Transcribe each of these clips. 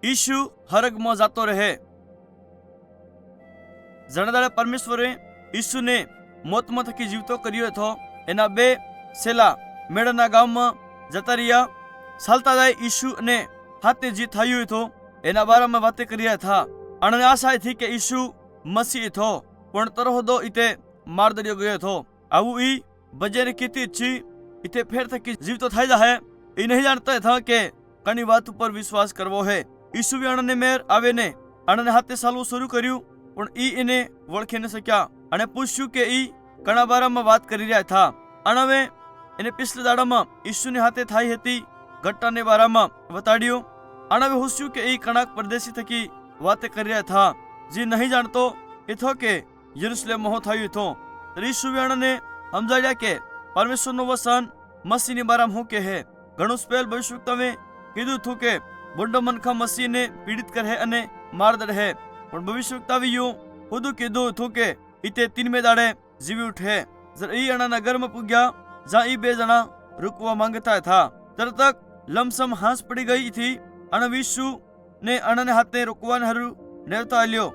ઈશુ હરગમાં જાતો રહે। જણદાડે પરમેશ્વરે ઈશુને મોતમાં થકી જીવતો કર્યો હતો। એના બે સેલા મેળાના ગામમાં જતા રહ્યા। ચાલતા જાય ઈશુ અને હાથે જે થયું હતું એના બારામાં વાતે કર્યા હતા। અને આશા थी કે ઈશુ મસીહ થો, પણ તરહોદો ઇતે માર દરિયો ગયો હતો। આવું ઈ બજેને કીધી છી इते फेर थकी जीवतो थाई जाए। ये नहीं जानता था कि कनी बात पर विश्वास करवो है। ईशु भी अणने मेर आवे ने अणने हाथे चालू शुरू कर्यु, पण ई इने वळखी न सक्या अने पूछ्यु के ई कणा बारामां वात करी रह्या था। अण हवे एने पिछले दाडामां ईशुने हाथे थाई हती घटनाने बारामां बताड्यो। अण हवे हुस्यु के ई कणाक परदेशी थकी वाते करी रह्या था। जे नहीं जानतो ए थो के यरूशलेम महो थयुं थो। ईशु भी अणने समजाड्या के परमेश्वरनो वचन मसीहनी बारामां हुं कहे। घणो स्पेल भविष्यवक्ताए कीधुं थुं के बुंडो मनखा मसीहने पीड़ित करे अने मार दड़े, पण भविष्यवक्ताए यूं खुद कीधुं थुं के इते तीनमे दाड़े जीवी उठे। जर ई अणा नगर में पुग्या जहां ई बे जणा रुकवा मांगता था, तरतक लमसम हांस पड़ी गई थी। अण ईशु ने अणने हाथे रोकवाने हारू नेवता आल्यो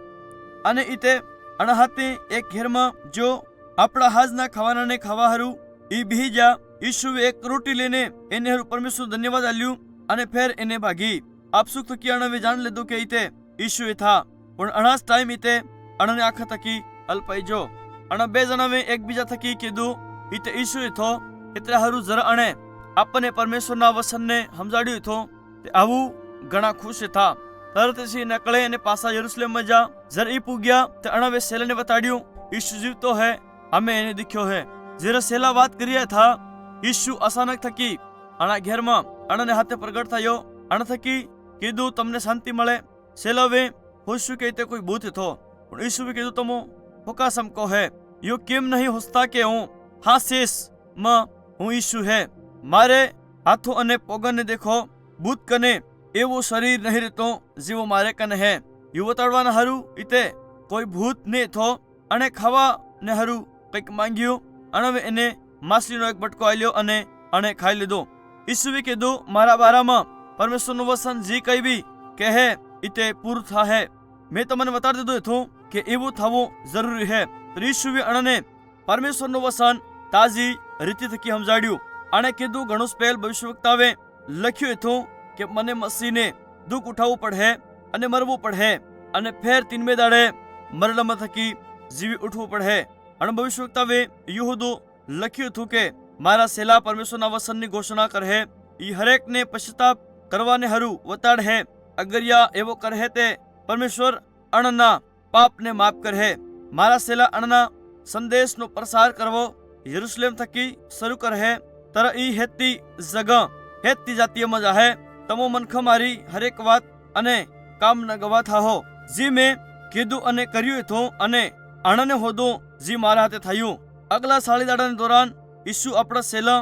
अने इते अण हाथे एक घेरमा जो आपड़ा हाजना खावाना ने खावा हारू ई बीजा। ईशुए एक रोटी लेने एने हारू परमेश्वर धन्यवाद आल्यु अने फेर एने भागी। आप सुख थकी अणवे जान लेदो के इते ईशुए था, पण अणास टाइम इते अणने आखा थकी अल्पाई जो। अण बे जणावे एक बीजा थकी कीधु इते ईशुए थो, एतरे हारू जरा अणे आपने परमेश्वरना वचनने समजाड्यु थो ते आवु घणा खुश था। तरत सी नकळे अने पासा यरूशलेम में जा। जर ई पुग्या ते अणवे सेलाने बताड्यु ईशु जीवतो है, हमें एने दिख्यो है। जरा सेला बात करिया था, ईशु अचानक थकी अणा घेर में अणने हाथे प्रगट थयो। अण थकी कीधु तमने शांति मळे। सेलावे होश्यु के इते कोई भूत थो, पण ईशुए कीधु तमो हुकासम को है। यो केम नहीं होसता के हूँ हाँ शेष में हूँ ईशु है। मारे हाथों अने पोगने देखो, भूत कने एवो शरीर नहीं रहतो जीवो मारे कने है। यो बताडवाना हारू इते कोई भूत ने थो अने खावा ने हारू कंईक मांग्यु। अणवे एने माछलीनो एक बटको आल्यो अने अणे खाई लीधो। ईशुए कीधु मारा बारामां परमेश्वरनुं वचन जे कई भी कहे इते पूरुं थाहे। मैं तमने बताड़ी दीधुं हतुं के एवुं थवुं जरूरी है। तो ईशुए अणने परमेश्वरनुं वचन ताजी रीति थकी समजाड्युं। अणे कीधुं घणुं स्पेल भविष्यवक्ताए लख्युं हतुं के मने मसीहने दुख उठावવું પડે અને મરવું પડે અને ફેર तीनमे दाड़े मरणामां थकी जीवी उठવું પડે। अण भविष्यवक्ताए यूहुदो लख्युं हतुं के मारा सेला परमेश्वरना वचननी घोषणा करे। ई हरेक ने पश्चाताप करवाने हारू वताड़े। अगर या एवो करे ते परमेश्वर अणना पाप ने माफ करे। मारा सेला अणना संदेश नो प्रसार करवो यरूशलेम थकी शुरू करे। तर ई हेती जगह हेती जातीय में जाहे। तमो मनख मारी हरेक बात अने काम न गवा था हो। जी में कीधु अने कर्यु थो अने अणने होदो जी मारा हाथे थयुं। अगला साड़ी दाड़ाने दौरान ईशु अपना सेला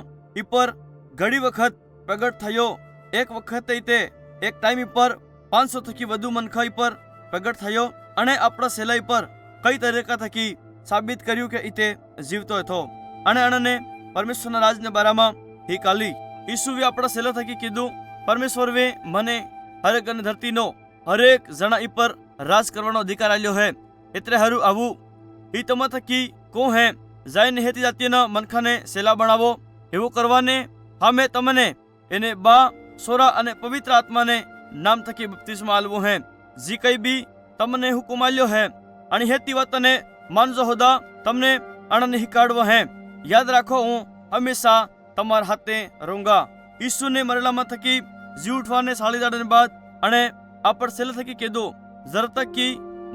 पर घड़ी वखत प्रगट थयो। एक वखत इते एक टाइम पर 500 थकी वधु मनखा पर प्रगट थयो अने अपना सेला पर कई तरीका थकी साबित कर्यु के इते जीवतो थो अने अणने परमेश्वरना राजने बारामां ही काली। ईशुए अपना सेला थकी कीधु परमेश्वरे मने हरेक अने धरती नो हरेक जणा पर राज करवानो अधिकार आल्यो है। एतरे हारू आवु ई तमा थकी को है जायने हेती जातीना मनखाने सेला बनावो। एवो करवाने हमें तमने एने बा सोरा अने पवित्र आत्मा ने नाम थकी बपतिस्मा आलवो है। जी कई भी तमने हुकुम आल्यो है अने हेती वातने मानजो होदा तमने अणने हिकाडवो है। याद राखो हूँ हमेशा तमार हाथे रहूंगा। ईशु ने मरेलामां थकी जी उठवाने 40 दाड़ाने बाद अने आपड़ सेला थकी कीधु जर तक की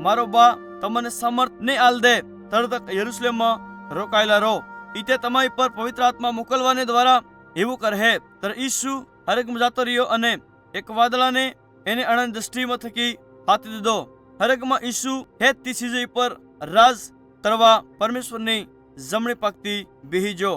मारो बा तमने सामर्थ ने आल दे तर तक यरूशलेम में रोकायला रो। इते तमारी पर पवित्र आत्मा मोकलवाने द्वारा एवं करे। तर ईशु हरेक में जातो रह्यो अने एक वादळा ने एने अणन दृष्टि में थकी हाथ दीधो। हरेक में ईशु हेती चीज पर राज करवा परमेश्वर ने जमणी पाकती बेही जो।